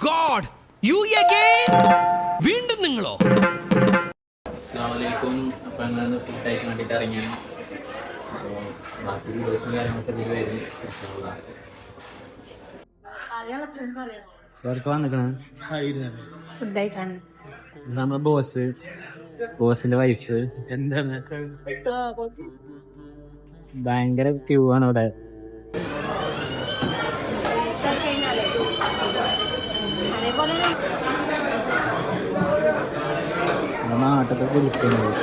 God, you again? വീണ്ടും നിങ്ങളോ? അസ്സലാമലൈക്കും. അപ്പോൾ ഞങ്ങൾ ഫുഡ് കഴിക്കാൻ വേണ്ടിയിട്ട് ഇറങ്ങിയാണ്. അപ്പോൾ ബാക്കി വീഡിയോസും കാര്യങ്ങളൊക്കെ ഇതിൽ വരും. നമ്മുടെ ബോസിന്റെ വൈഫ് എന്താണ് ഭയങ്കര ക്യൂ ആണ് അവിടെ. നാട്ടത്തെ കുറിക്കുന്നത്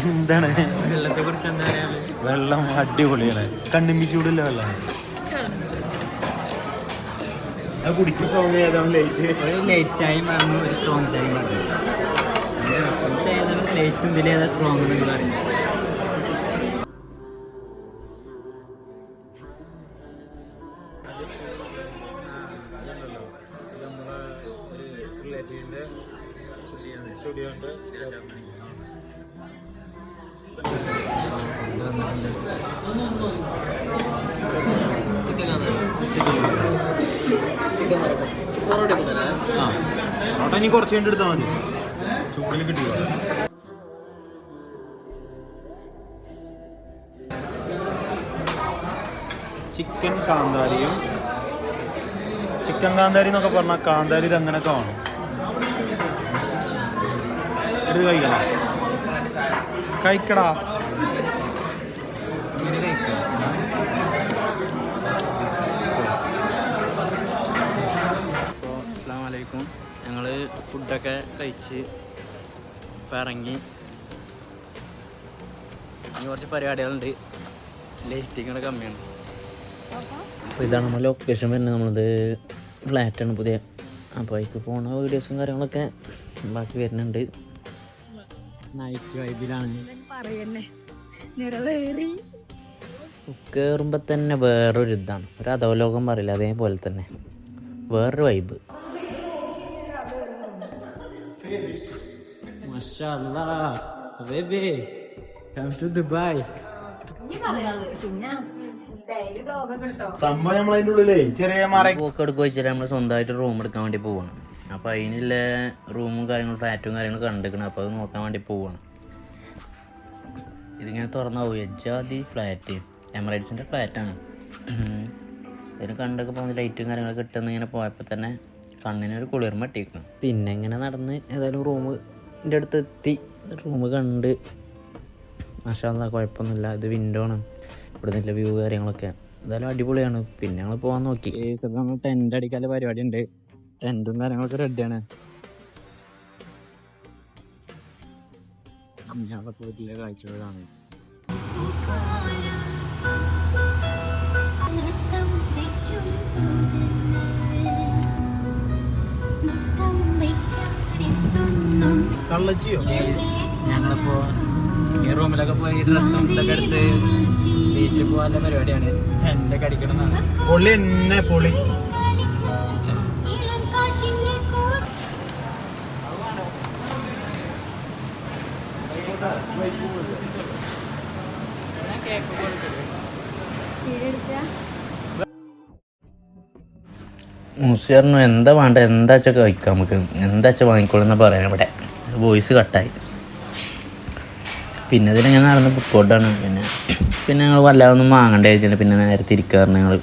എന്താണ് വെള്ളത്തെ കുറിച്ച് എന്താ പറയാ? വെള്ളം അടിപൊളിയാണ്, കണ്ണിമ്പി ചൂടുള്ള വെള്ളമാണ്. കുടിക്കും ലൈറ്റ് ചായയും പറഞ്ഞു, ഒരു സ്ട്രോങ് ചായയും പറഞ്ഞു. ഏതാണ് ലൈറ്റും ഇതിലേതാ സ്ട്രോങ് എന്ന് പറയും. പൊറോട്ട ഇനി കുറച്ച് വേണ്ടി എടുത്താൽ മതി, ചൂടിൽ കിട്ടില്ല. ചിക്കൻ കാന്താരി എന്നൊക്കെ പറഞ്ഞാൽ കാന്താരി ഇത് അങ്ങനെ കാണും. എടുത്ത് കഴിക്കടാ. അസ്സലാമലൈക്കും. ഞങ്ങൾ ഫുഡൊക്കെ കഴിച്ച് ഇപ്പം ഇറങ്ങി. ഇനി കുറച്ച് പരിപാടികളുണ്ട്, ലൈറ്റിങ്ങോടെ കമ്മിയാണ്. അപ്പോൾ ഇതാണ് നമ്മുടെ ലൊക്കേഷൻ വരുന്നത്. നമ്മളത് ഫ്ലാറ്റാണ് പുതിയ. അപ്പോൾ അതിലേക്ക് പോണ വീഡിയോസും കാര്യങ്ങളൊക്കെ ബാക്കി വരുന്നുണ്ട്. നൈറ്റ് വൈബിലാണ്. കയറുമ്പോൾ തന്നെ വേറൊരു ഇതാണ്, ഒരു അധോലോകം പറയില്ല, അതേപോലെ തന്നെ വേറൊരു വൈബ്. പോക്കെടുക്കുക വെച്ചാൽ നമ്മൾ സ്വന്തമായിട്ട് റൂം എടുക്കാൻ വേണ്ടി പോവാണ്. അപ്പോൾ അതിനുള്ള റൂമും കാര്യങ്ങളും ഫ്ലാറ്റും കാര്യങ്ങളും കണ്ടിരിക്കണം. അപ്പോൾ അത് നോക്കാൻ വേണ്ടി പോവാണ്. ഇതിങ്ങനെ തുറന്നാ പോയി എജാതി ഫ്ലാറ്റ്, എമറേറ്റ്സിൻ്റെ ഫ്ലാറ്റാണ്. ഇതിന് കണ്ടൊക്കെ പോകുന്ന ലൈറ്റും കാര്യങ്ങളൊക്കെ കിട്ടുന്ന ഇങ്ങനെ പോയപ്പോൾ തന്നെ കണ്ണിനൊരു കുളിർമ ഇട്ടിരിക്കണം. പിന്നെ ഇങ്ങനെ നടന്ന് ഏതായാലും റൂമിൻ്റെ അടുത്ത് എത്തി. റൂം കണ്ട് മാഷാ അല്ലാ കുഴപ്പമൊന്നുമില്ല. ഇത് വിൻഡോ ആണ്, ഇവിടെ നിന്നുള്ള വ്യൂ കാര്യങ്ങളൊക്കെ എന്തായാലും അടിപൊളിയാണ്. പിന്നെ ഞങ്ങൾ പോകാൻ നോക്കി. നമ്മൾ ടെൻ്റ് അടിക്കാനുള്ള പരിപാടി ഉണ്ട്. ടെൻറ്റും കാര്യങ്ങളൊക്കെ റെഡിയാണ്. ഞങ്ങളെ പോയിട്ടുള്ള കാഴ്ചകളാണ്. ഞങ്ങളിപ്പോ ഈ റൂമിലൊക്കെ പോയി ഡ്രസ്സും ഇതൊക്കെ എടുത്ത് ബീച്ചിൽ പോകാനുള്ള പരിപാടിയാണ്. ടെൻ്റൊക്കെ അടിക്കണമെന്നാണ്. പൊളി എന്നെ പൊളി. മൂസിയാറിന് എന്താ വേണ്ട, എന്താ വെച്ചാൽ കഴിക്കാം, നമുക്ക് എന്താ വെച്ചാൽ വാങ്ങിക്കോളെന്ന് പറയാൻ. ഇവിടെ വോയിസ് കട്ടായി. പിന്നെ ഇതിൽ ഞാൻ നടന്ന് ബുക്കൗട്ടാണ്. പിന്നെ ഞങ്ങൾ വല്ലാതൊന്നും വാങ്ങേണ്ട എഴുതിയിട്ടുണ്ട്. പിന്നെ നേരെ തിരിക്കാറുണ്ട് ഞങ്ങൾ.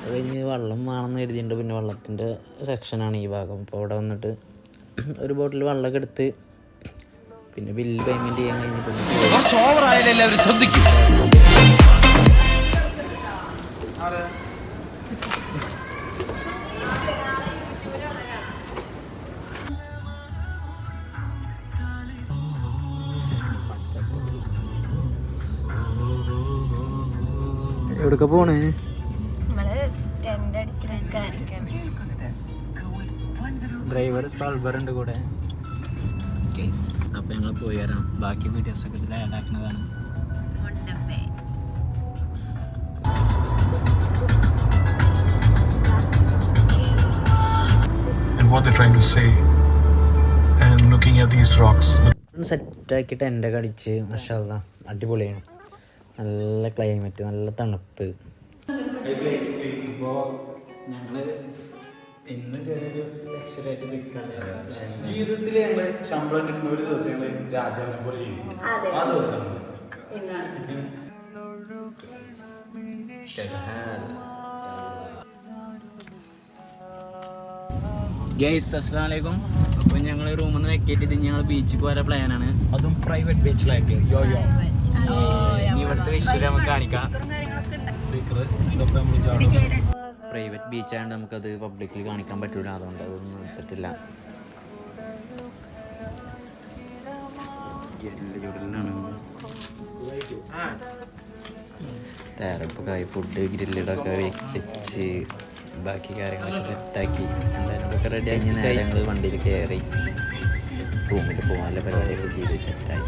അത് കഴിഞ്ഞ് വെള്ളം വേണമെന്ന് എഴുതിയിട്ടുണ്ട്. പിന്നെ വെള്ളത്തിൻ്റെ സെക്ഷനാണ് ഈ ഭാഗം. അപ്പോൾ അവിടെ വന്നിട്ട് ഒരു ബോട്ടിൽ വെള്ളമൊക്കെ എടുത്ത് പിന്നെ ബില്ല് പേയ്മെൻറ്റ് ചെയ്യാൻ കഴിഞ്ഞിട്ട് എവിടൊക്കെ പോണേ? ഡ്രൈവർ സ്പാൾബറുണ്ട് കൂടെ. അപ്പോൾ ഞങ്ങൾ പോയി വരാം. ബാക്കി വീഡിയോസൊക്കെ ഇതിൽ add ആക്കുന്നതാണ്. And what they're trying to say, and looking at these rocks. സെറ്റാക്കിയിട്ട് എൻ്റെ കടിച്ച് മാഷാല്ലാ അടിപൊളിയാണ്. നല്ല ക്ലൈമറ്റ്, നല്ല തണുപ്പ്. ഇപ്പോൾ ഞങ്ങൾ ഇന്ന് ചെറിയൊരു ലക്ഷറായിട്ട് നിൽക്കുകയാണ്. ജീവിതത്തിൽ ഞങ്ങൾ ശമ്പളം കിട്ടുന്ന ഒരു ദിവസം ഞങ്ങൾ രാജാവിനെ പോലെ ജീവിക്കും. ആ ദിവസമാണ് ഗൈസ് അസ്സലാമു അലൈക്കും. അപ്പോൾ ഞങ്ങൾ റൂമിൽ നിന്ന് വെക്കേറ്റ് ചെയ്ത് ഞങ്ങൾ ബീച്ചിൽ പോകാൻ പ്ലാനാണ്. അതും പ്രൈവറ്റ് ബീച്ചിലേക്ക്. ഇനി ഇവിടുത്തെ വിഷയം നമുക്ക് കാണിക്കാം. പ്രൈവറ്റ് ബീച്ചായതുകൊണ്ട് നമുക്കത് പബ്ലിക്കിൽ കാണിക്കാൻ പറ്റൂല, അതുകൊണ്ട് അതൊന്നും എടുത്തിട്ടില്ല. തയ്യാറെടുപ്പൊക്കെ ഫുഡ് ഗ്രില്ലഡൊക്കെ വെച്ച് ബാക്കി കാര്യങ്ങളൊക്കെ സെറ്റാക്കി എന്തായാലും ഇതൊക്കെ റെഡി ആയി നേരെ ഞങ്ങൾ വണ്ടിയിൽ കയറി റൂമിൽ പോകാനുള്ള പരിപാടിയൊക്കെ ചെയ്ത് സെറ്റായി.